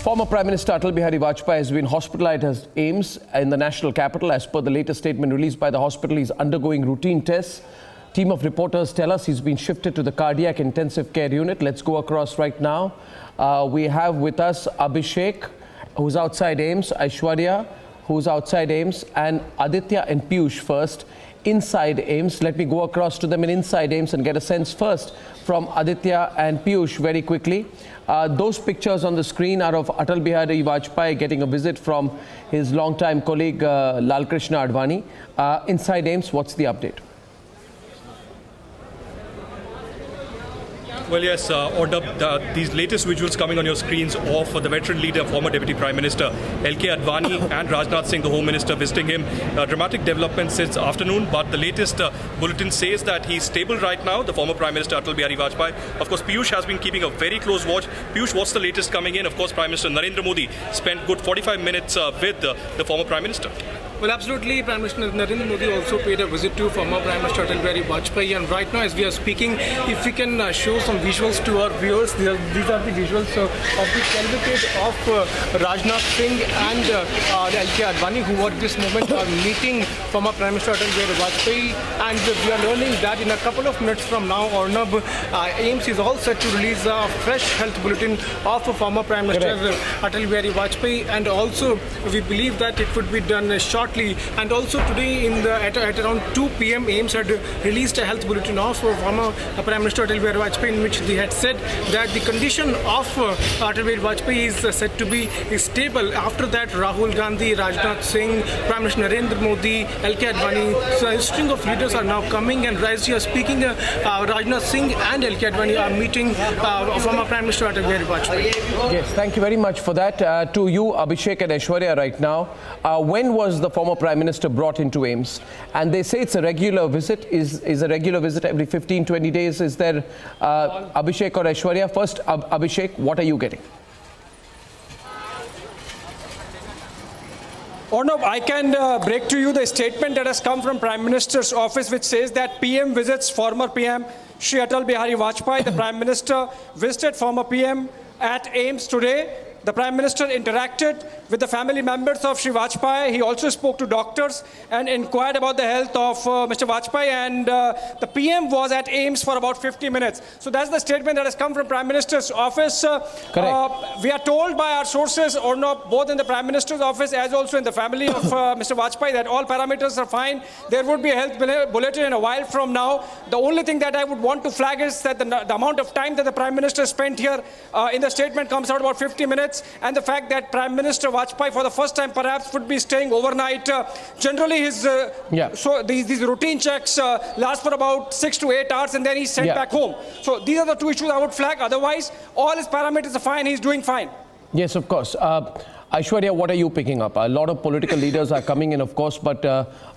Former Prime Minister Atal Bihari Vajpayee has been hospitalized at AIIMS in the national capital. As per the latest statement released by the hospital, he's undergoing routine tests. Team of reporters tell us he's been shifted to the cardiac intensive care unit. Let's go across right now. We have with us Abhishek, who's outside AIIMS, Aishwarya, who's outside AIIMS, and Aditya and Piyush first inside AIIMS. Let me go across to them in inside AIIMS and get a sense first from Aditya and Piyush very quickly. Those pictures on the screen are of Atal Bihari Vajpayee getting a visit from his longtime colleague Lal Krishna Advani. Inside AIIMS, what's the update? Well, yes, these latest visuals coming on your screens of the veteran leader, former Deputy Prime Minister L.K. Advani and Rajnath Singh, the Home Minister, visiting him. Dramatic development since afternoon, but the latest bulletin says that he's stable right now, the former Prime Minister Atal Bihari Vajpayee. Of course, Piyush has been keeping a very close watch. Piyush, what's the latest coming in? Of course, Prime Minister Narendra Modi spent good 45 minutes with the former Prime Minister. Well, absolutely. Prime Minister Narendra Modi also paid a visit to former Prime Minister Atal Bihari Vajpayee, and right now as we are speaking, if we can show some visuals to our viewers, these are the visuals of the cavalcade of Rajnath Singh and L.K. Advani, who at this moment are meeting former Prime Minister Atal Bihari Vajpayee, and we are learning that in a couple of minutes from now, Arnab, AIIMS is all set to release a fresh health bulletin of former Prime Minister Atal Bihari Vajpayee, and also we believe that it would be done shortly. And also today at around 2 p.m. AIIMS had released a health bulletin of former Prime Minister Atal Bihari Vajpayee, in which they had said that the condition of Atal Bihari Vajpayee is said to be stable. After that, Rahul Gandhi, Rajnath Singh, Prime Minister Narendra Modi, L.K. Advani, so a string of leaders are now coming, and as you are speaking, Rajnath Singh and L.K. Advani are meeting former Prime Minister Atal Bihari Vajpayee. Yes, thank you very much for that. To you, Abhishek and Aishwarya, right now, when was the former Prime Minister brought into AIIMS? And they say it's a regular visit. Is a regular visit every 15-20 days? Is there Abhishek or Aishwarya? First, Abhishek, what are you getting? Arnab, I can break to you the statement that has come from Prime Minister's office, which says that PM visits former PM Shri Atal Bihari Vajpayee. The Prime Minister visited former PM at AIIMS today. The Prime Minister interacted with the family members of Shri Vajpayee. He also spoke to doctors and inquired about the health of Mr. Vajpayee, and the PM was at AIIMS for about 50 minutes. So that's the statement that has come from Prime Minister's office. Correct. We are told by our sources, or not, both in the Prime Minister's office as also in the family of Mr. Vajpayee, that all parameters are fine. There would be a health bulletin in a while from now. The only thing that I would want to flag is that the amount of time that the Prime Minister spent here in the statement comes out about 50 minutes. And the fact that Prime Minister Vajpayee for the first time perhaps would be staying overnight. Generally his so these routine checks last for about 6 to 8 hours, and then he's sent back home. So these are the two issues I would flag. Otherwise all his parameters are fine. He's doing fine. Yes, of course. Aishwarya, what are you picking up? A lot of political leaders are coming in, of course, but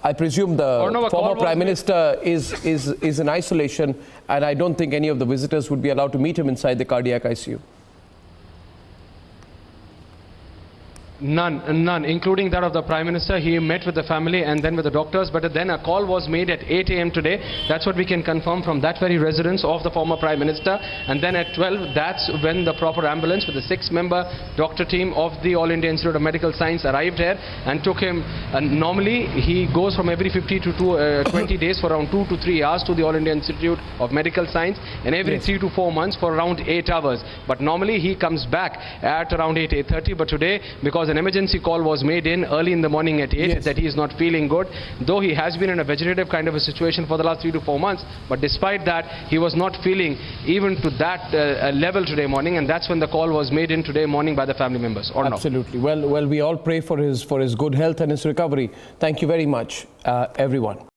I presume the former Prime Minister is in isolation, and I don't think any of the visitors would be allowed to meet him inside the cardiac ICU. None, including that of the Prime Minister. He met with the family and then with the doctors, but then a call was made at 8 a.m. today. That's what we can confirm from that very residence of the former Prime Minister. And then at 12, that's when the proper ambulance with the 6-member doctor team of the All India Institute of Medical Science arrived here and took him. Normally, he goes from every 50 to 20 days for around 2 to 3 hours to the All India Institute of Medical Science, and every 3 to 4 months for around 8 hours. But normally, he comes back at around 8:30. But today, because an emergency call was made in early in the morning at 8 that he is not feeling good, though he has been in a vegetative kind of a situation for the last 3 to 4 months, but despite that he was not feeling even to that level today morning, and that's when the call was made in today morning by the family members. Or absolutely. Well, we all pray for his good health and his recovery. Thank you very much, everyone.